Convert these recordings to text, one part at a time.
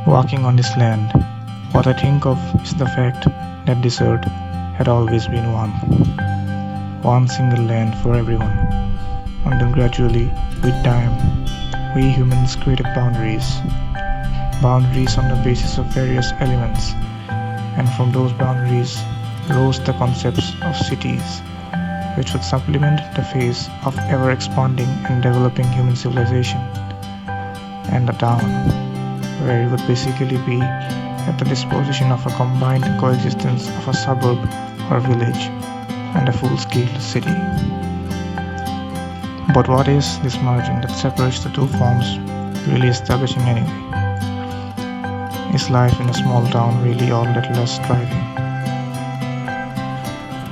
Walking on this land, what I think of is the fact that this earth had always been one single land for everyone, until gradually, with time, we humans created boundaries on the basis of various elements, and from those boundaries rose the concepts of cities, which would supplement the phase of ever expanding and developing human civilization, and the town, where it would basically be at the disposition of a combined coexistence of a suburb or village and a full-scale city. But what is this margin that separates the two forms really establishing anyway? Is life in a small town really all that less striving?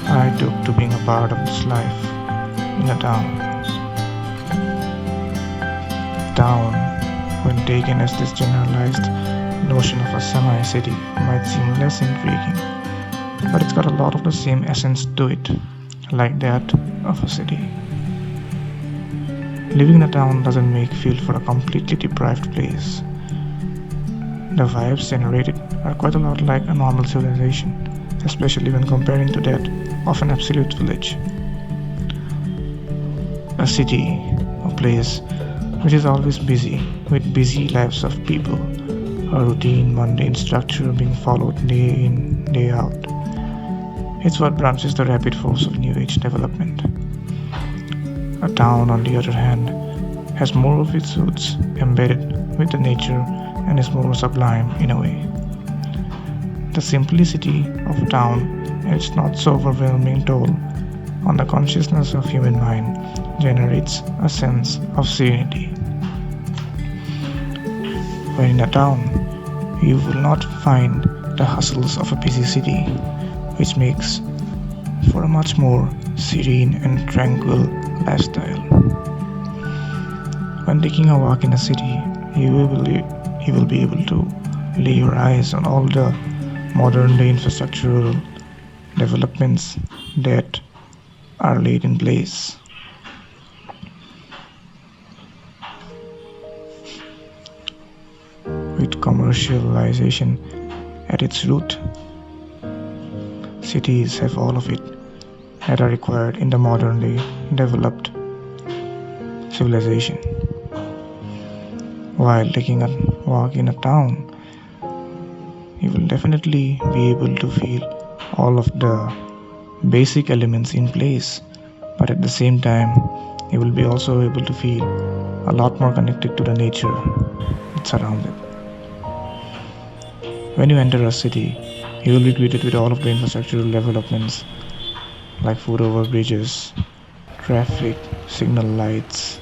I took to being a part of this life in a town. Town, when taken as this generalized notion of a semi-city, might seem less intriguing, but it's got a lot of the same essence to it, like that of a city. Living in a town doesn't make feel for a completely deprived place. The vibes generated are quite a lot like a normal civilization, especially when comparing to that of an absolute village. A city, a place which is always busy, with busy lives of people, a routine, mundane structure being followed day in, day out. It's what branches the rapid force of New Age development. A town, on the other hand, has more of its roots embedded with the nature and is more sublime in a way. The simplicity of a town and its not so overwhelming toll on the consciousness of human mind generates a sense of serenity. When in a town, you will not find the hustles of a busy city, which makes for a much more serene and tranquil lifestyle. When taking a walk in a city, you will be able to lay your eyes on all the modern day infrastructural developments that are laid in place. With commercialization at its root, cities have all of it that are required in the modern day developed civilization. While taking a walk in a town, you will definitely be able to feel all of the basic elements in place, but at the same time, you will be also able to feel a lot more connected to the nature that's around it. When you enter a city, you will be greeted with all of the infrastructural developments like foot over bridges, traffic, signal lights,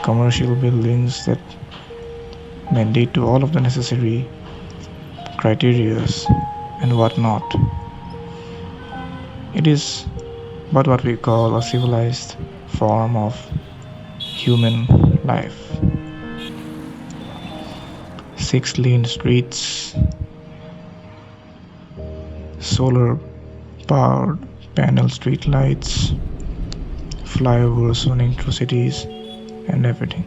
commercial buildings that mandate to all of the necessary criterias and whatnot. It is but what we call a civilized form of human life. 6-lane streets, solar powered panel street lights, flyovers running through cities, and everything.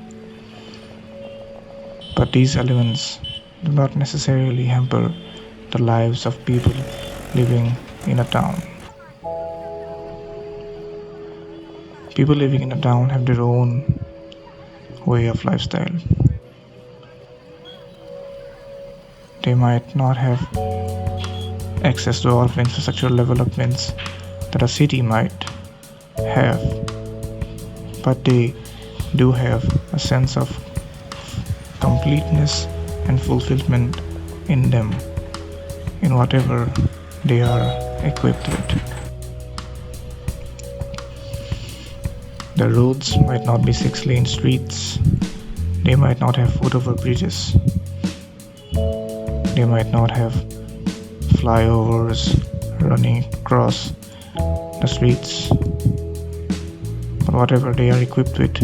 But these elements do not necessarily hamper the lives of people living in a town. People living in a town have their own way of lifestyle. They might not have access to all of the infrastructural developments that a city might have, but they do have a sense of completeness and fulfillment in them, in whatever they are equipped with. The roads might not be 6-lane streets, they might not have foot over bridges, they might not have flyovers running across the streets, but whatever they are equipped with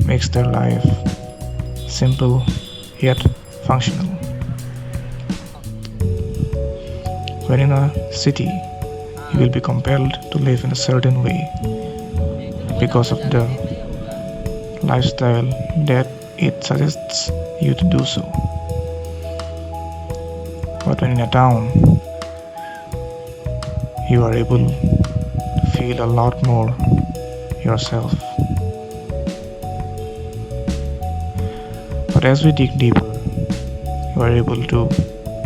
makes their life simple yet functional. When in a city, you will be compelled to live in a certain way because of the lifestyle that it suggests you to do so. But when in a town, you are able to feel a lot more yourself. But as we dig deeper, you are able to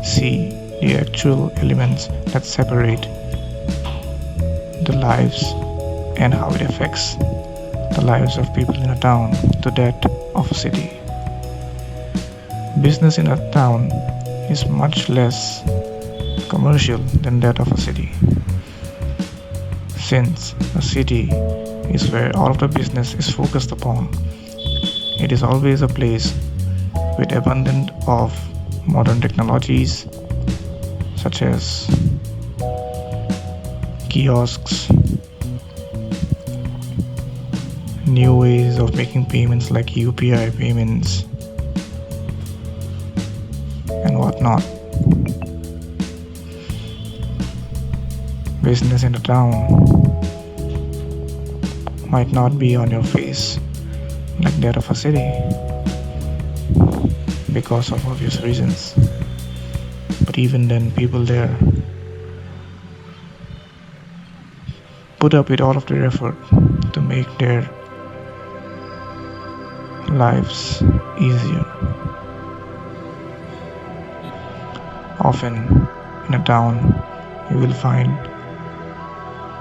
see the actual elements that separate the lives and how it affects the lives of people in a town to that of a city. Business in a town is much less commercial than that of a city, since a city is where all of the business is focused upon. It is always a place with abundant of modern technologies such as kiosks, new ways of making payments like UPI payments and whatnot. Business in a town might not be on your face like that of a city because of obvious reasons. But even then, people there put up with all of their effort to make their lives easier. Often in a town, you will find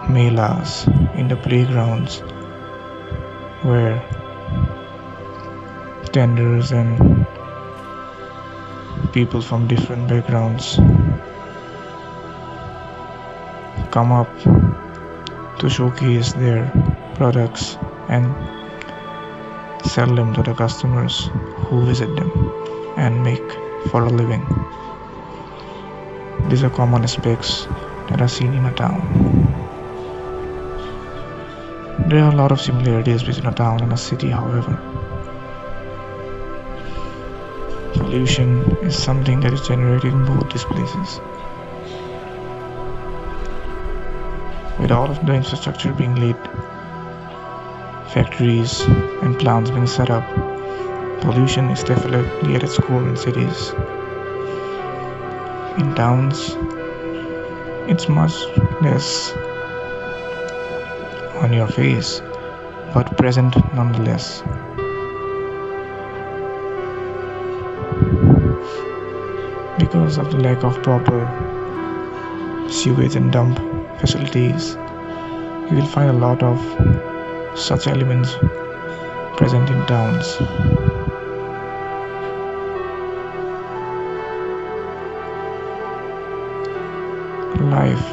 melas in the playgrounds where tenders and people from different backgrounds come up to showcase their products and sell them to the customers who visit them and make for a living. These are common aspects that are seen in a town. There are a lot of similarities between a town and a city, however. Pollution is something that is generated in both these places. With all of the infrastructure being laid, factories and plants being set up, pollution is definitely at its core in cities. In towns, it's much less on your face, but present nonetheless. Because of the lack of proper sewage and dump facilities, you will find a lot of such elements present in towns. Life,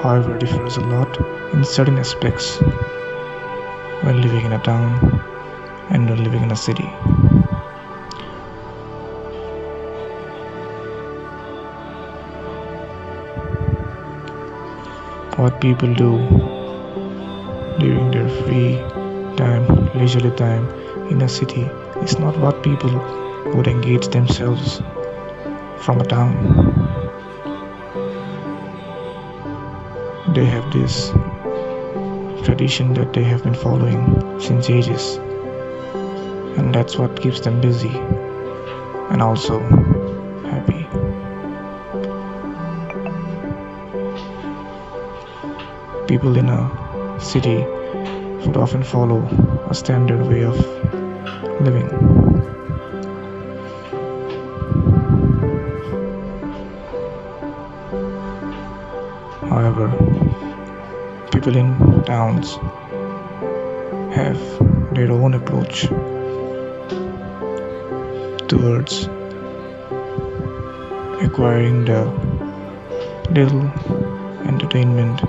however, differs a lot in certain aspects when living in a town and when living in a city. What people do during their free time, leisurely time in a city is not what people would engage themselves from a town. They have this tradition that they have been following since ages, and that's what keeps them busy and also happy. People in a city would often follow a standard way of living. However, people in towns have their own approach towards acquiring the little entertainment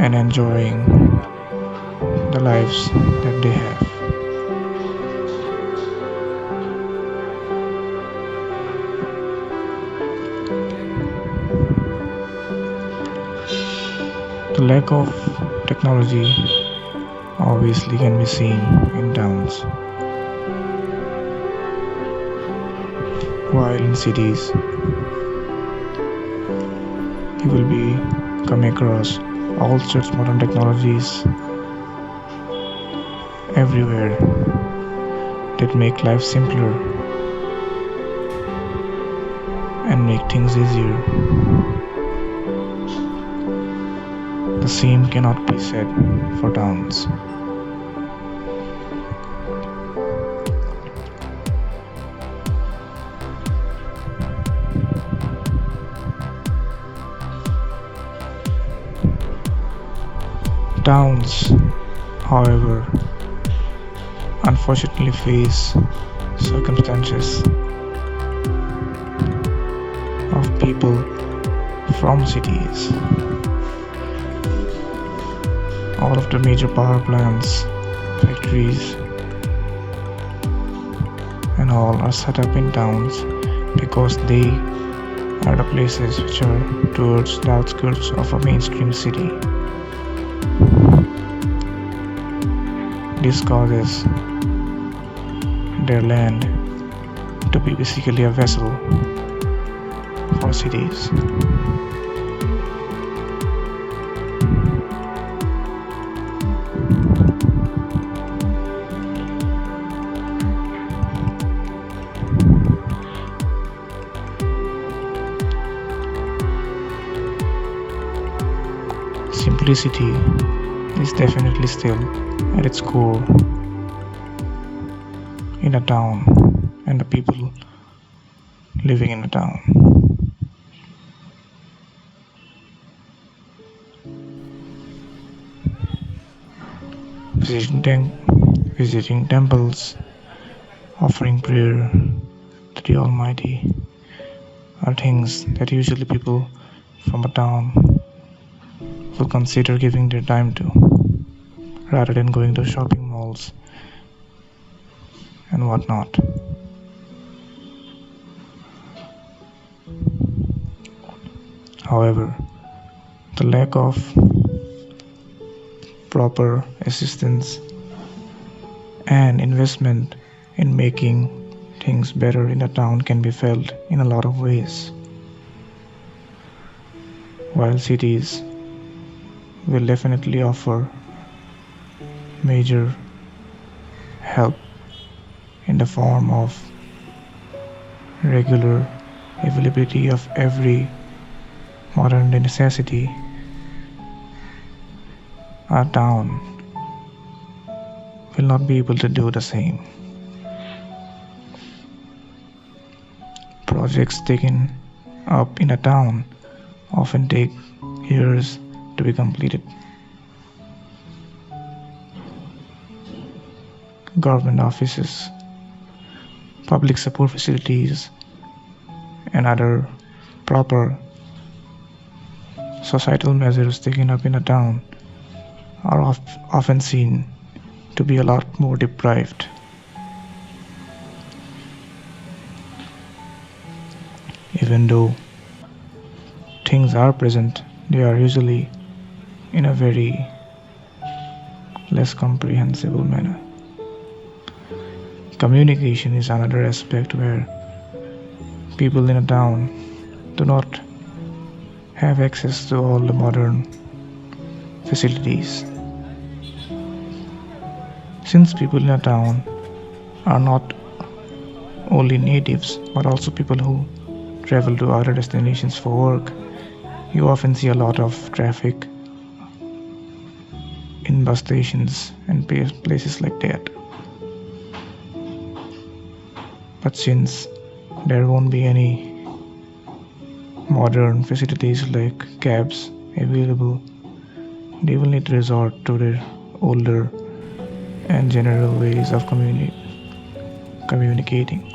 and enjoying the lives that they have. The lack of technology obviously can be seen in towns, while in cities you will be coming across all such modern technologies everywhere that make life simpler and make things easier. The same cannot be said for towns. Towns, however, unfortunately face circumstances of people from cities. All of the major power plants, factories, and all are set up in towns because they are the places which are towards the outskirts of a mainstream city. This causes their land to be basically a vessel for cities. Simplicity is definitely still at its core in a town and the people living in a town. Visiting temples, offering prayer to the Almighty are things that usually people from a town will consider giving their time to rather than going to shopping malls and whatnot. However, the lack of proper assistance and investment in making things better in a town can be felt in a lot of ways. While cities will definitely offer major help in the form of regular availability of every modern day necessity, our town will not be able to do the same. Projects taken up in a town often take years to be completed. Government offices, public support facilities, and other proper societal measures taken up in a town are often seen to be a lot more deprived. Even though things are present, they are usually in a very less comprehensible manner. Communication is another aspect where people in a town do not have access to all the modern facilities. Since people in a town are not only natives but also people who travel to other destinations for work, you often see a lot of traffic in bus stations and places like that. But since there won't be any modern facilities like cabs available, they will need to resort to their older and general ways of communicating.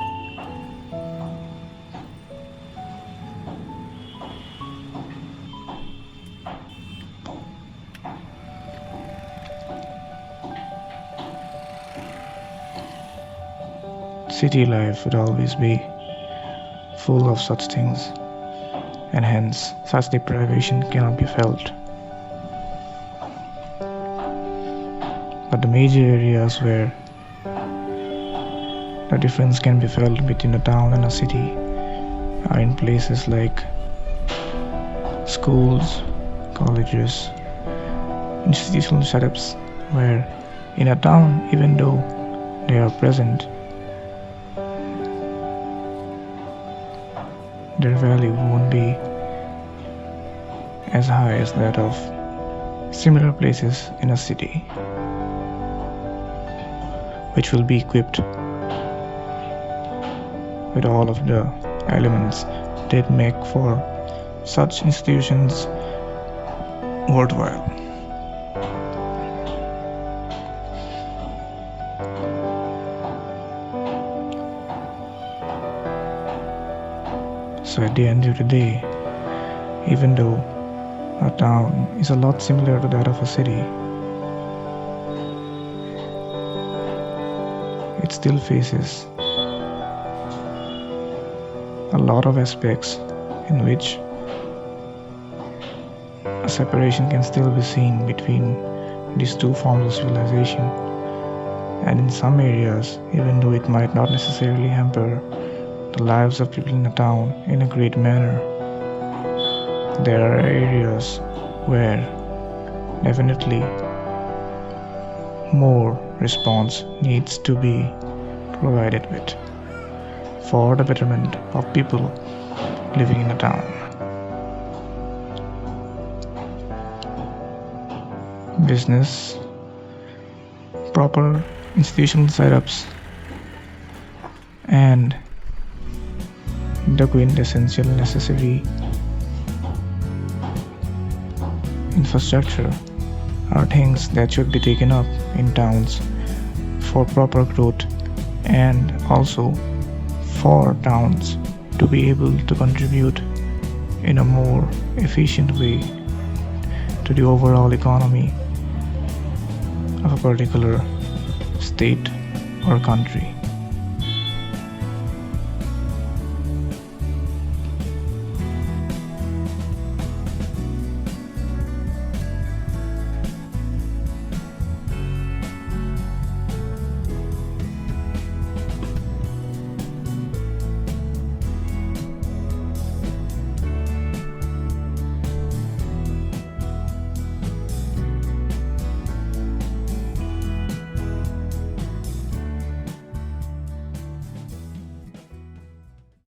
City life would always be full of such things, and hence such deprivation cannot be felt. But the major areas where the difference can be felt between a town and a city are in places like schools, colleges, institutional setups, where in a town, even though they are present, their value won't be as high as that of similar places in a city, which will be equipped with all of the elements that make for such institutions worthwhile. So at the end of the day, even though a town is a lot similar to that of a city, it still faces a lot of aspects in which a separation can still be seen between these two forms of civilization. And in some areas, even though it might not necessarily hamper the lives of people in a town in a great manner, there are areas where definitely more response needs to be provided with for the betterment of people living in a town. Business, proper institutional setups, and the quintessential necessary infrastructure are things that should be taken up in towns for proper growth, and also for towns to be able to contribute in a more efficient way to the overall economy of a particular state or country.